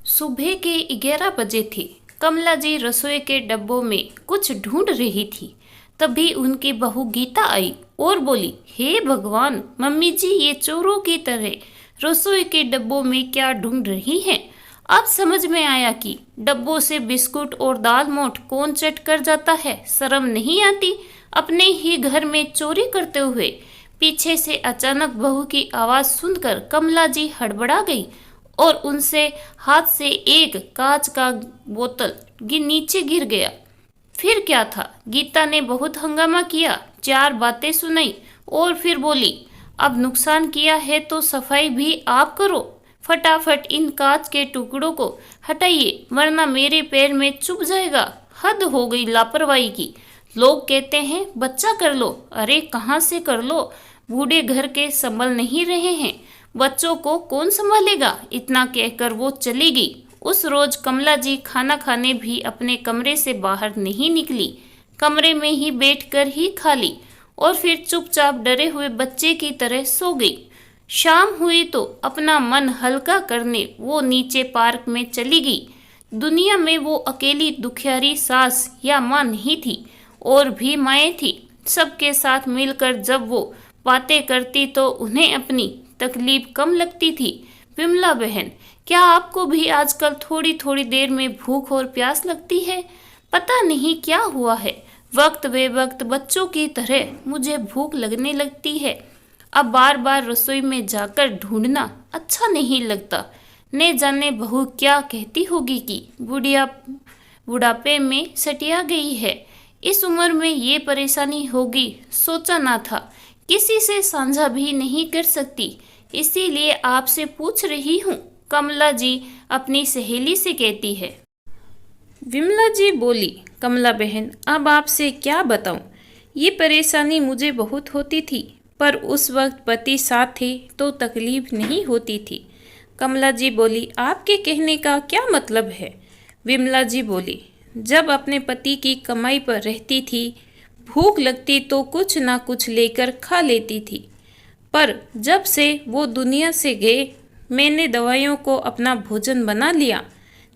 सुबह के 11 बजे थे। कमला जी रसोई के डब्बों में कुछ ढूंढ रही थी। तभी उनकी बहू गीता आई और बोली, हे भगवान, मम्मी जी ये चोरों की तरह रसोई के डब्बों में क्या ढूंढ रही हैं। अब समझ में आया कि डब्बों से बिस्कुट और दाल मोठ कौन चट कर जाता है। शर्म नहीं आती अपने ही घर में चोरी करते हुए। पीछे से अचानक बहू की आवाज सुनकर कमला जी हड़बड़ा गई और उनसे हाथ से एक कांच का बोतल नीचे गिर गया। फिर क्या था, गीता ने बहुत हंगामा किया, चार बातें सुनाई और फिर बोली, अब नुकसान किया है तो सफाई भी आप करो। फटाफट इन कांच के टुकड़ों को हटाइए वरना मेरे पैर में चुभ जाएगा। हद हो गई लापरवाही की। लोग कहते हैं बच्चा कर लो, अरे कहाँ से कर लो, बूढ़े घर के संभल नहीं रहे हैं, बच्चों को कौन संभालेगा। इतना कहकर वो चली गई। उस रोज कमला जी खाना खाने भी अपने कमरे से बाहर नहीं निकली, कमरे में ही बैठकर ही खा ली और फिर चुपचाप डरे हुए बच्चे की तरह सो गई। शाम हुई तो अपना मन हल्का करने वो नीचे पार्क में चली गई। दुनिया में वो अकेली दुखियारी सास या माँ नहीं थी, और भी माएँ थी। सबके साथ मिलकर जब वो बातें करती तो उन्हें अपनी तकलीफ कम लगती थी। विमला बहन, क्या आपको भी आजकल थोड़ी थोड़ी देर में भूख और प्यास लगती है? पता नहीं क्या हुआ है, वक्त बे वक्त बच्चों की तरह मुझे भूख लगने लगती है। अब बार बार रसोई में जाकर ढूंढना अच्छा नहीं लगता। ने जाने बहू क्या कहती होगी कि बुढ़िया बुढ़ापे में सटिया गई है। इस उम्र में ये परेशानी होगी सोचा ना था, किसी से साझा भी नहीं कर सकती, इसीलिए आपसे पूछ रही हूँ, कमला जी अपनी सहेली से कहती है। विमला जी बोली, कमला बहन अब आपसे क्या बताऊं, ये परेशानी मुझे बहुत होती थी, पर उस वक्त पति साथ थे तो तकलीफ नहीं होती थी। कमला जी बोली, आपके कहने का क्या मतलब है? विमला जी बोली, जब अपने पति की कमाई पर रहती थी, भूख लगती तो कुछ ना कुछ लेकर खा लेती थी, पर जब से वो दुनिया से गए मैंने दवाइयों को अपना भोजन बना लिया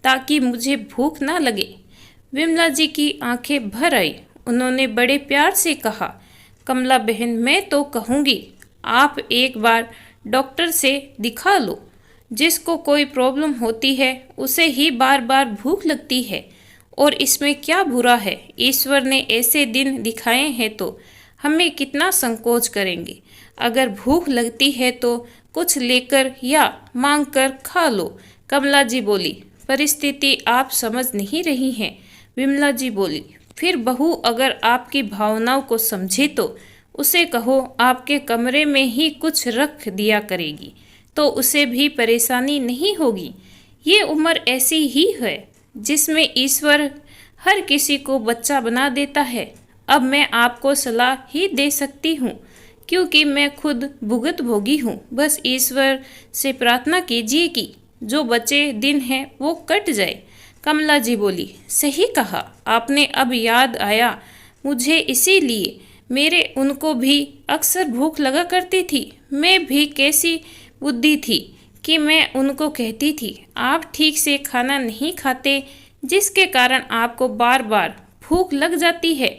ताकि मुझे भूख ना लगे। विमला जी की आंखें भर आई। उन्होंने बड़े प्यार से कहा, कमला बहन मैं तो कहूँगी आप एक बार डॉक्टर से दिखा लो। जिसको कोई प्रॉब्लम होती है उसे ही बार बार भूख लगती है, और इसमें क्या बुरा है। ईश्वर ने ऐसे दिन दिखाए हैं तो हमें कितना संकोच करेंगे। अगर भूख लगती है तो कुछ लेकर या मांग कर खा लो। कमला जी बोली, परिस्थिति आप समझ नहीं रही हैं। विमला जी बोली, फिर बहू अगर आपकी भावनाओं को समझे तो उसे कहो आपके कमरे में ही कुछ रख दिया करेगी, तो उसे भी परेशानी नहीं होगी। ये उम्र ऐसी ही है जिसमें ईश्वर हर किसी को बच्चा बना देता है। अब मैं आपको सलाह ही दे सकती हूँ क्योंकि मैं खुद भुगत भोगी हूँ। बस ईश्वर से प्रार्थना कीजिए कि जो बचे दिन हैं वो कट जाए। कमला जी बोली, सही कहा आपने, अब याद आया मुझे, इसीलिए मेरे उनको भी अक्सर भूख लगा करती थी। मैं भी कैसी बुद्धि थी कि मैं उनको कहती थी आप ठीक से खाना नहीं खाते, जिसके कारण आपको बार बार भूख लग जाती है।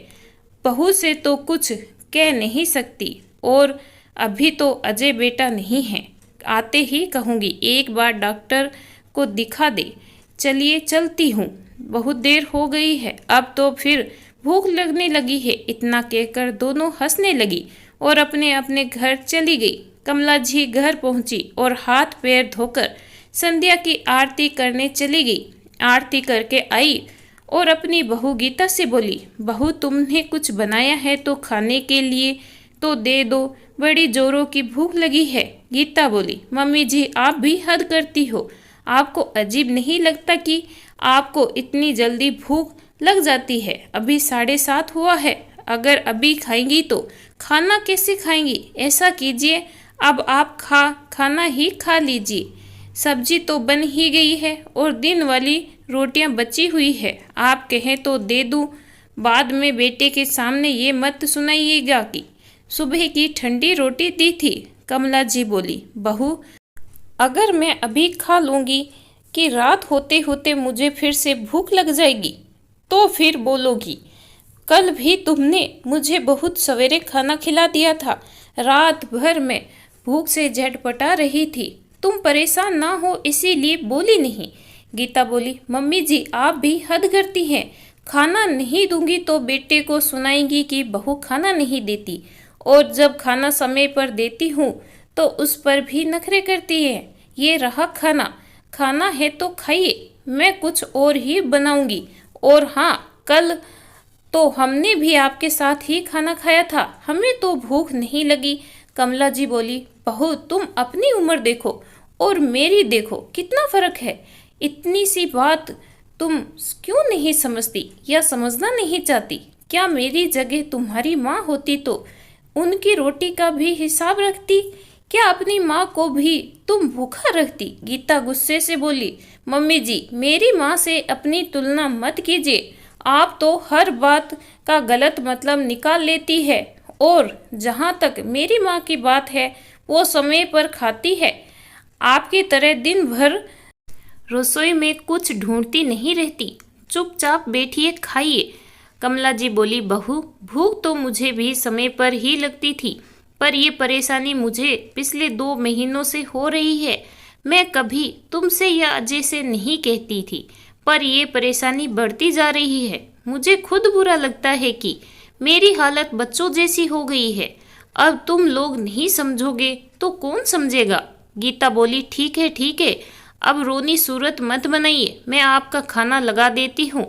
बहू से तो कुछ कह नहीं सकती, और अभी तो अजय बेटा नहीं है, आते ही कहूँगी एक बार डॉक्टर को दिखा दे। चलिए चलती हूँ, बहुत देर हो गई है, अब तो फिर भूख लगने लगी है। इतना कहकर दोनों हंसने लगी और अपने अपने घर चली गई। कमला जी घर पहुंची और हाथ पैर धोकर संध्या की आरती करने चली गई। आरती करके आई और अपनी बहू गीता से बोली, बहू तुमने कुछ बनाया है तो खाने के लिए तो दे दो, बड़ी जोरों की भूख लगी है। गीता बोली, मम्मी जी आप भी हद करती हो, आपको अजीब नहीं लगता कि आपको इतनी जल्दी भूख लग जाती है? अभी 7:30 हुआ है, अगर अभी खाएंगी तो खाना कैसे खाएंगी? ऐसा कीजिए अब आप खाना ही खा लीजिए, सब्जी तो बन ही गई है और दिन वाली रोटियां बची हुई है, आप कहें तो दे दूं। बाद में बेटे के सामने ये मत सुनाइएगा कि सुबह की ठंडी रोटी दी थी। कमला जी बोली, बहू अगर मैं अभी खा लूँगी कि रात होते होते मुझे फिर से भूख लग जाएगी तो फिर बोलोगी, कल भी तुमने मुझे बहुत सवेरे खाना खिला दिया था, रात भर मैं भूख से झटपटा रही थी, तुम परेशान ना हो इसीलिए बोली नहीं। गीता बोली, मम्मी जी आप भी हद करती हैं, खाना नहीं दूंगी तो बेटे को सुनाएंगी कि बहू खाना नहीं देती, और जब खाना समय पर देती हूँ तो उस पर भी नखरे करती है। ये रहा खाना, खाना है तो खाइए, मैं कुछ और ही बनाऊंगी। और हाँ, कल तो हमने भी आपके साथ ही खाना खाया था, हमें तो भूख नहीं लगी। कमला जी बोली, बहू तुम अपनी उम्र देखो और मेरी देखो, कितना फर्क है। इतनी सी बात तुम क्यों नहीं समझती या समझना नहीं चाहती? क्या मेरी जगह तुम्हारी माँ होती तो उनकी रोटी का भी हिसाब रखती? क्या अपनी माँ को भी तुम भूखा रखती? गीता गुस्से से बोली, मम्मी जी मेरी माँ से अपनी तुलना मत कीजिए, आप तो हर बात का गलत मतलब निकाल लेती है, और जहाँ तक मेरी माँ की बात है वो समय पर खाती है, आपकी तरह दिन भर रसोई में कुछ ढूंढती नहीं रहती, चुपचाप बैठिए खाइए। कमला जी बोली, बहू भूख तो मुझे भी समय पर ही लगती थी, पर ये परेशानी मुझे पिछले 2 महीनों से हो रही है। मैं कभी तुमसे या अजय से नहीं कहती थी, पर ये परेशानी बढ़ती जा रही है। मुझे खुद बुरा लगता है कि मेरी हालत बच्चों जैसी हो गई है। अब तुम लोग नहीं समझोगे तो कौन समझेगा? गीता बोली, ठीक है, अब रोनी सूरत मत बनाइए, मैं आपका खाना लगा देती हूँ।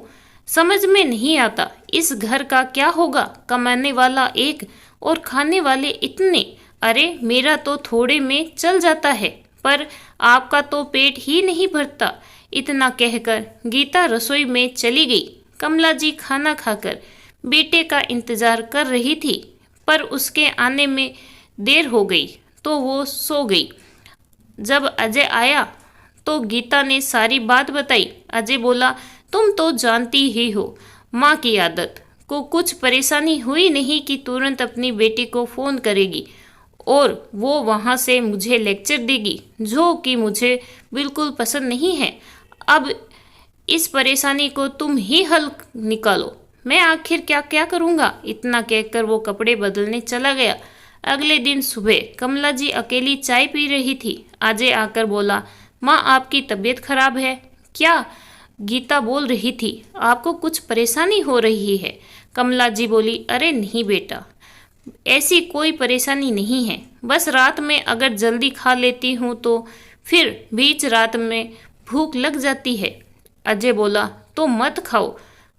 समझ में नहीं आता इस घर का क्या होगा, कमाने वाला एक और खाने वाले इतने। अरे मेरा तो थोड़े में चल जाता है, पर आपका तो पेट ही नहीं भरता। इतना कहकर गीता रसोई में चली गई। कमला जी खाना खाकर बेटे का इंतजार कर रही थी, पर उसके आने में देर हो गई तो वो सो गई। जब अजय आया तो गीता ने सारी बात बताई। अजय बोला, तुम तो जानती ही हो माँ की आदत, को कुछ परेशानी हुई नहीं कि तुरंत अपनी बेटी को फ़ोन करेगी और वो वहाँ से मुझे लेक्चर देगी, जो कि मुझे बिल्कुल पसंद नहीं है। अब इस परेशानी को तुम ही हल निकालो, मैं आखिर क्या क्या करूँगा। इतना कहकर वो कपड़े बदलने चला गया। अगले दिन सुबह कमला जी अकेली चाय पी रही थी। अजय आकर बोला, माँ आपकी तबीयत खराब है क्या? गीता बोल रही थी, आपको कुछ परेशानी हो रही है। कमला जी बोली, अरे नहीं बेटा, ऐसी कोई परेशानी नहीं है, बस रात में अगर जल्दी खा लेती हूँ तो फिर बीच रात में भूख लग जाती है। अजय बोला, तो मत खाओ,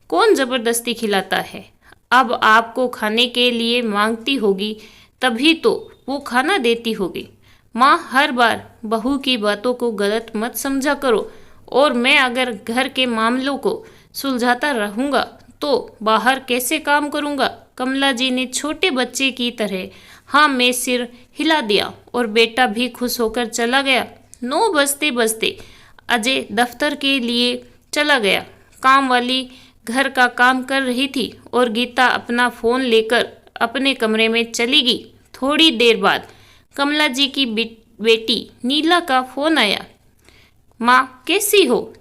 कौन ज़बरदस्ती खिलाता है? अब आपको खाने के लिए मांगती होगी तभी तो वो खाना देती होगी। माँ हर बार बहू की बातों को गलत मत समझा करो, और मैं अगर घर के मामलों को सुलझाता रहूँगा तो बाहर कैसे काम करूँगा? कमला जी ने छोटे बच्चे की तरह हाँ में सिर हिला दिया और बेटा भी खुश होकर चला गया। 9 बजते बजते अजय दफ्तर के लिए चला गया। काम वाली घर का काम कर रही थी और गीता अपना फ़ोन लेकर अपने कमरे में चली गई। थोड़ी देर बाद कमला जी की बेटी नीला का फ़ोन आया। माँ कैसी हो?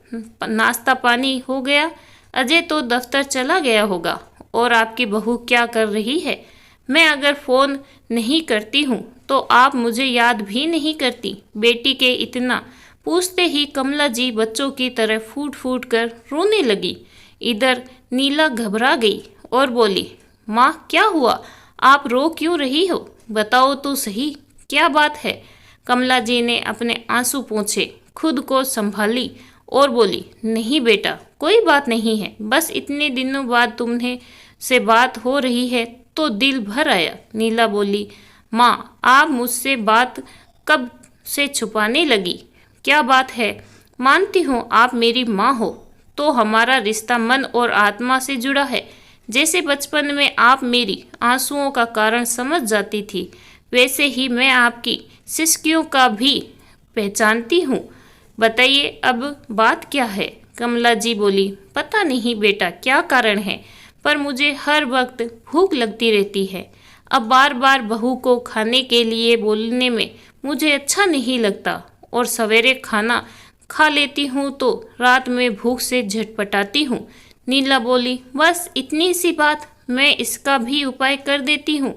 नाश्ता पानी हो गया? अजय तो दफ्तर चला गया होगा, और आपकी बहू क्या कर रही है? मैं अगर फ़ोन नहीं करती हूँ तो आप मुझे याद भी नहीं करती। बेटी के इतना पूछते ही कमला जी बच्चों की तरह फूट फूट कर रोने लगी। इधर नीला घबरा गई और बोली, माँ क्या हुआ? आप रो क्यों रही हो? बताओ तो सही, क्या बात है? कमला जी ने अपने आंसू पोंछे, खुद को संभाली और बोली, नहीं बेटा कोई बात नहीं है, बस इतने दिनों बाद तुम्हें से बात हो रही है तो दिल भर आया। नीला बोली, माँ आप मुझसे बात कब से छुपाने लगी? क्या बात है? मानती हूँ आप मेरी माँ हो, तो हमारा रिश्ता मन और आत्मा से जुड़ा है। जैसे बचपन में आप मेरी आंसुओं का कारण समझ जाती थी, वैसे ही मैं आपकी सिसकियों का भी पहचानती हूँ। बताइए अब बात क्या है? कमला जी बोली, पता नहीं बेटा क्या कारण है, पर मुझे हर वक्त भूख लगती रहती है। अब बार बार बहू को खाने के लिए बोलने में मुझे अच्छा नहीं लगता, और सवेरे खाना खा लेती हूँ तो रात में भूख से झटपटाती हूँ। नीला बोली, बस इतनी सी बात, मैं इसका भी उपाय कर देती हूँ।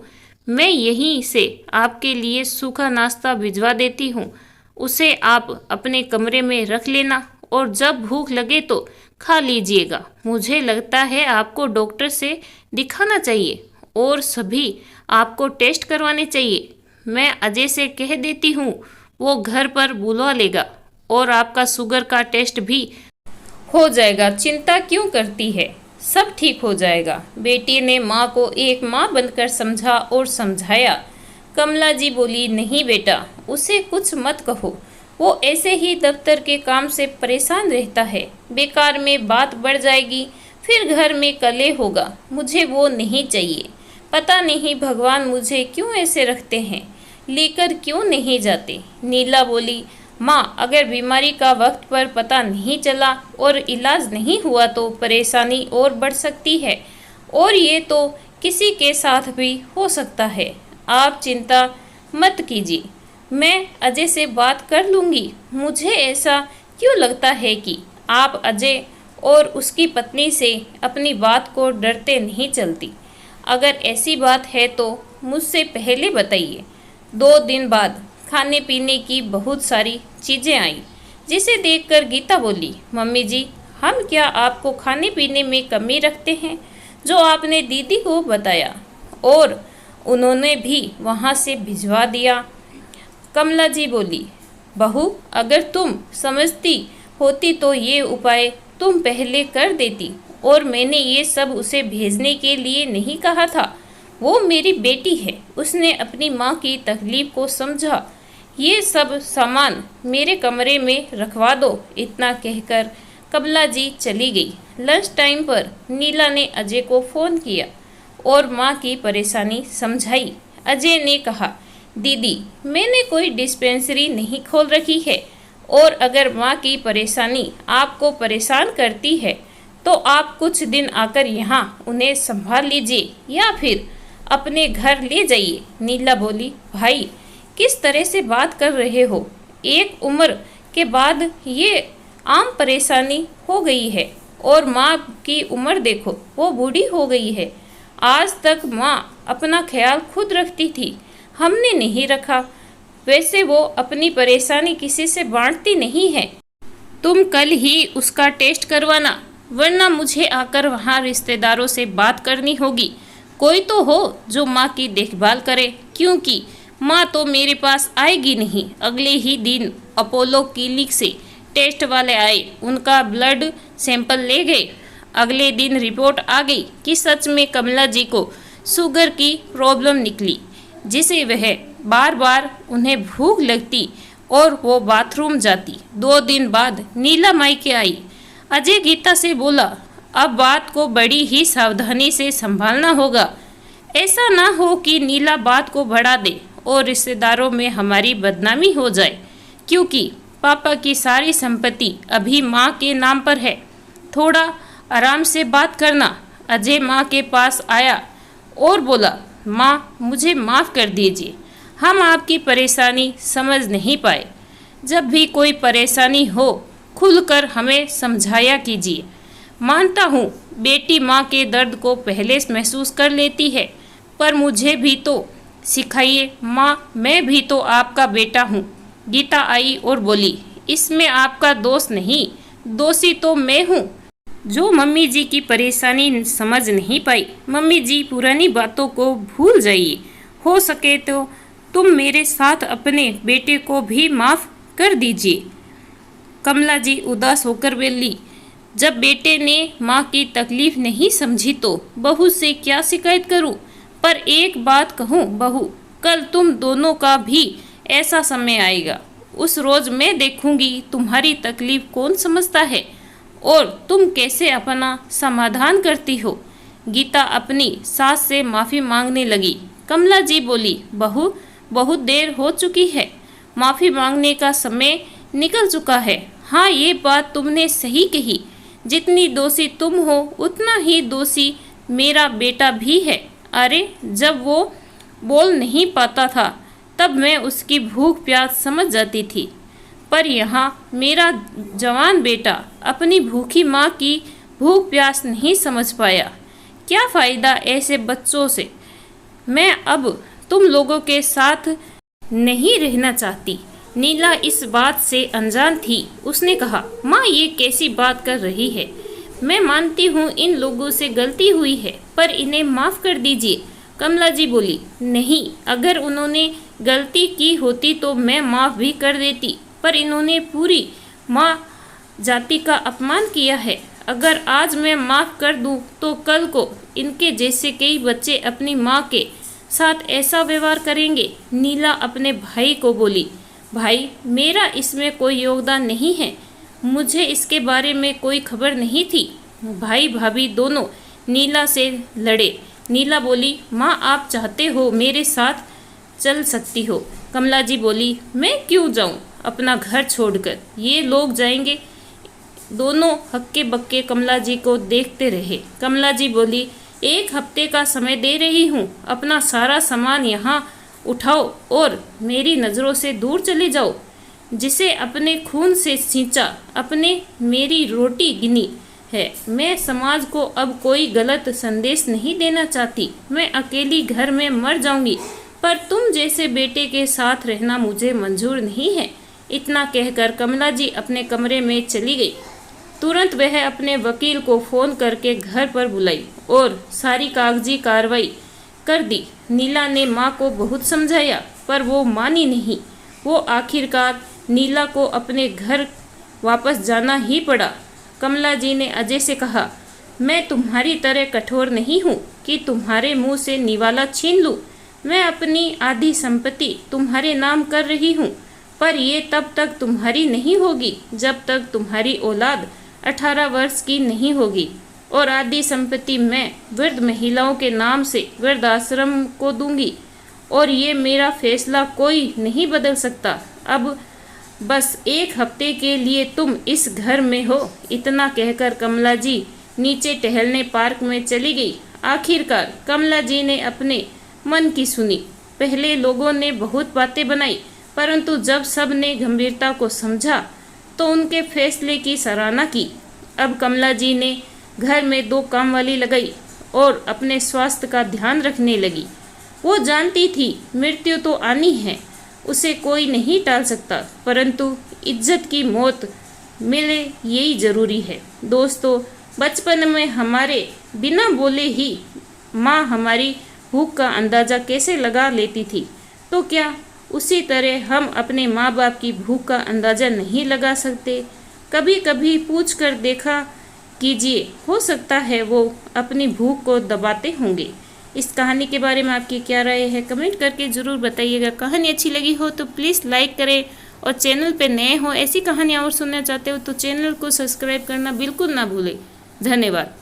मैं यहीं से आपके लिए सूखा नाश्ता भिजवा देती हूँ, उसे आप अपने कमरे में रख लेना और जब भूख लगे तो खा लीजिएगा। मुझे लगता है आपको डॉक्टर से दिखाना चाहिए और सभी आपको टेस्ट करवाने चाहिए। मैं अजय से कह देती हूँ, वो घर पर बुलवा लेगा और आपका शुगर का टेस्ट भी हो जाएगा। चिंता क्यों करती है, सब ठीक हो जाएगा। बेटी ने माँ को एक माँ बनकर समझा और समझाया। कमला जी बोली, नहीं बेटा, उसे कुछ मत कहो, वो ऐसे ही दफ्तर के काम से परेशान रहता है, बेकार में बात बढ़ जाएगी, फिर घर में कलह होगा। मुझे वो नहीं चाहिए। पता नहीं भगवान मुझे क्यों ऐसे रखते हैं, लेकर क्यों नहीं जाते। नीला बोली, माँ, अगर बीमारी का वक्त पर पता नहीं चला और इलाज नहीं हुआ तो परेशानी और बढ़ सकती है, और ये तो किसी के साथ भी हो सकता है। आप चिंता मत कीजिए, मैं अजय से बात कर लूँगी। मुझे ऐसा क्यों लगता है कि आप अजय और उसकी पत्नी से अपनी बात को डरते नहीं चलती। अगर ऐसी बात है तो मुझसे पहले बताइए। 2 दिन बाद खाने पीने की बहुत सारी चीज़ें आई, जिसे देखकर गीता बोली, मम्मी जी, हम क्या आपको खाने पीने में कमी रखते हैं? जो आपने दीदी को बताया और उन्होंने भी वहाँ से भिजवा दिया। कमला जी बोली, बहू, अगर तुम समझती होती तो ये उपाय तुम पहले कर देती, और मैंने ये सब उसे भेजने के लिए नहीं कहा था। वो मेरी बेटी है, उसने अपनी माँ की तकलीफ को समझा। ये सब सामान मेरे कमरे में रखवा दो। इतना कहकर कमला जी चली गई। लंच टाइम पर नीला ने अजय को फ़ोन किया और माँ की परेशानी समझाई। अजय ने कहा, दीदी, मैंने कोई डिस्पेंसरी नहीं खोल रखी है, और अगर माँ की परेशानी आपको परेशान करती है तो आप कुछ दिन आकर यहाँ उन्हें संभाल लीजिए या फिर अपने घर ले जाइए। नीला बोली, भाई, किस तरह से बात कर रहे हो? एक उम्र के बाद ये आम परेशानी हो गई है, और माँ की उम्र देखो, वो बूढ़ी हो गई है। आज तक माँ अपना ख्याल खुद रखती थी, हमने नहीं रखा। वैसे वो अपनी परेशानी किसी से बांटती नहीं है। तुम कल ही उसका टेस्ट करवाना, वरना मुझे आकर वहाँ रिश्तेदारों से बात करनी होगी। कोई तो हो जो माँ की देखभाल करे, क्योंकि माँ तो मेरे पास आएगी नहीं। अगले ही दिन अपोलो क्लिनिक से टेस्ट वाले आए, उनका ब्लड सैंपल ले गए। अगले दिन रिपोर्ट आ गई कि सच में कमला जी को शुगर की प्रॉब्लम निकली, जिसे वह बार बार उन्हें भूख लगती और वो बाथरूम जाती। 2 दिन बाद नीला मायके आई। अजय गीता से बोला, अब बात को बड़ी ही सावधानी से संभालना होगा। ऐसा ना हो कि नीला बात को बढ़ा दे और रिश्तेदारों में हमारी बदनामी हो जाए, क्योंकि पापा की सारी संपत्ति अभी माँ के नाम पर है। थोड़ा आराम से बात करना। अजय माँ के पास आया और बोला, माँ, मुझे माफ़ कर दीजिए, हम आपकी परेशानी समझ नहीं पाए। जब भी कोई परेशानी हो खुलकर हमें समझाया कीजिए। मानता हूँ बेटी माँ के दर्द को पहले महसूस कर लेती है, पर मुझे भी तो सिखाइए माँ, मैं भी तो आपका बेटा हूँ। गीता आई और बोली, इसमें आपका दोष नहीं, दोषी तो मैं हूँ जो मम्मी जी की परेशानी समझ नहीं पाई। मम्मी जी, पुरानी बातों को भूल जाइए। हो सके तो तुम मेरे साथ अपने बेटे को भी माफ़ कर दीजिए। कमला जी उदास होकर बोली, जब बेटे ने माँ की तकलीफ नहीं समझी तो बहू से क्या शिकायत करूँ? पर एक बात कहूँ बहू, कल तुम दोनों का भी ऐसा समय आएगा। उस रोज़ मैं देखूंगी तुम्हारी तकलीफ कौन समझता है और तुम कैसे अपना समाधान करती हो। गीता अपनी सास से माफ़ी मांगने लगी। कमला जी बोली, बहू, बहुत देर हो चुकी है, माफ़ी मांगने का समय निकल चुका है। हाँ, ये बात तुमने सही कही, जितनी दोषी तुम हो उतना ही दोषी मेरा बेटा भी है। अरे, जब वो बोल नहीं पाता था तब मैं उसकी भूख प्यास समझ जाती थी। पर यहाँ मेरा जवान बेटा अपनी भूखी माँ की भूख प्यास नहीं समझ पाया। क्या फ़ायदा ऐसे बच्चों से। मैं अब तुम लोगों के साथ नहीं रहना चाहती। नीला इस बात से अनजान थी। उसने कहा, माँ ये कैसी बात कर रही है। मैं मानती हूँ इन लोगों से गलती हुई है, पर इन्हें माफ़ कर दीजिए। कमला जी बोली, नहीं, अगर उन्होंने गलती की होती तो मैं माफ़ भी कर देती, पर इन्होंने पूरी माँ जाति का अपमान किया है। अगर आज मैं माफ़ कर दूं तो कल को इनके जैसे कई बच्चे अपनी माँ के साथ ऐसा व्यवहार करेंगे। नीला अपने भाई को बोली, भाई मेरा इसमें कोई योगदान नहीं है, मुझे इसके बारे में कोई खबर नहीं थी। भाई भाभी दोनों नीला से लड़े। नीला बोली, माँ आप चाहते हो मेरे साथ चल सकती हो। कमला जी बोली, मैं क्यों जाऊँ अपना घर छोड़कर, ये लोग जाएंगे। दोनों हक्के बक्के कमला जी को देखते रहे। कमला जी बोली, 1 हफ्ते का समय दे रही हूँ, अपना सारा सामान यहाँ उठाओ और मेरी नज़रों से दूर चले जाओ। जिसे अपने खून से सींचा, अपने मेरी रोटी गिनी है। मैं समाज को अब कोई गलत संदेश नहीं देना चाहती। मैं अकेली घर में मर जाऊंगी, पर तुम जैसे बेटे के साथ रहना मुझे मंजूर नहीं है। इतना कहकर कमला जी अपने कमरे में चली गई। तुरंत वह अपने वकील को फ़ोन करके घर पर बुलाई और सारी कागजी कार्रवाई कर दी। नीला ने माँ को बहुत समझाया, पर वो मानी नहीं। वो आखिरकार नीला को अपने घर वापस जाना ही पड़ा। कमला जी ने अजय से कहा, मैं तुम्हारी तरह कठोर नहीं हूँ कि तुम्हारे मुंह से निवाला छीन लूँ। मैं अपनी आधी संपत्ति तुम्हारे नाम कर रही हूँ, पर ये तब तक तुम्हारी नहीं होगी जब तक तुम्हारी औलाद 18 वर्ष की नहीं होगी। और आधी संपत्ति मैं वृद्ध महिलाओं के नाम से वृद्धाश्रम को दूंगी, और ये मेरा फैसला कोई नहीं बदल सकता। अब बस 1 हफ्ते के लिए तुम इस घर में हो। इतना कहकर कमला जी नीचे टहलने पार्क में चली गई। आखिरकार कमला जी ने अपने मन की सुनी। पहले लोगों ने बहुत बातें बनाई, परंतु जब सब ने गंभीरता को समझा तो उनके फैसले की सराहना की। अब कमला जी ने घर में 2 कामवाली लगाई और अपने स्वास्थ्य का ध्यान रखने लगी। वो जानती थी मृत्यु तो आनी है, उसे कोई नहीं टाल सकता, परंतु इज्जत की मौत मिले यही जरूरी है। दोस्तों, बचपन में हमारे बिना बोले ही माँ हमारी भूख का अंदाज़ा कैसे लगा लेती थी, तो क्या उसी तरह हम अपने माँ बाप की भूख का अंदाज़ा नहीं लगा सकते? कभी कभी पूछ कर देखा कीजिए, हो सकता है वो अपनी भूख को दबाते होंगे। इस कहानी के बारे में आपकी क्या राय है, कमेंट करके ज़रूर बताइएगा। कहानी अच्छी लगी हो तो प्लीज़ लाइक करें, और चैनल पे नए हो, ऐसी कहानियाँ और सुनना चाहते हो तो चैनल को सब्सक्राइब करना बिल्कुल ना भूलें। धन्यवाद।